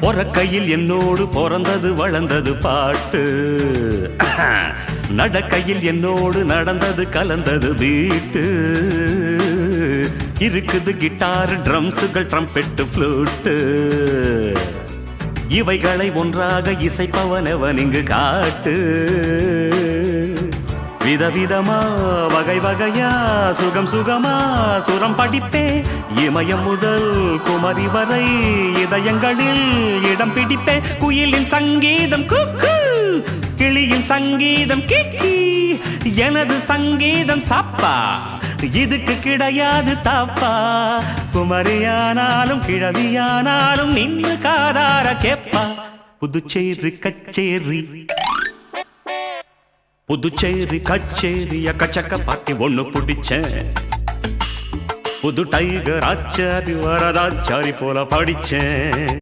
பொறக்கையில் என்னோடு பிறந்தது வளர்ந்தது பாட்டு, நடக்கையில் என்னோடு நடந்தது கலந்தது வீட்டு. இருக்குது கிட்டார், ட்ரம்ஸுகள், ட்ரம்பெட்டு, ஃப்ளூட்டு. இவைகளை ஒன்றாக இசைப்பவனவன் இங்கு காட்டு. விதவிதமா வகை வகையா சுகம் சுகமா சுரம் படிப்பே. இமயம் முதல் குமரி வரை இதயங்களில் இடம் பிடிப்பே. குயிலின் சங்கீதம் குக்கு, கிளியின் சங்கீதம் கிக்கி, எனது சங்கீதம் சப்பா, இதுக்கு கிடையாது தாப்பா. குமரியானாலும் கிழவியானாலும் நின்று காதார கேப்பா. புதுச்சேரி கச்சேரி, புதுச்சேரி கச்சேரி அக்கச்சக்க பாட்டி ஒண்ணு பிடிச்சேன். புது டைகர் ஆச்சாரி வரதாச்சாரி போல படிச்சேன்.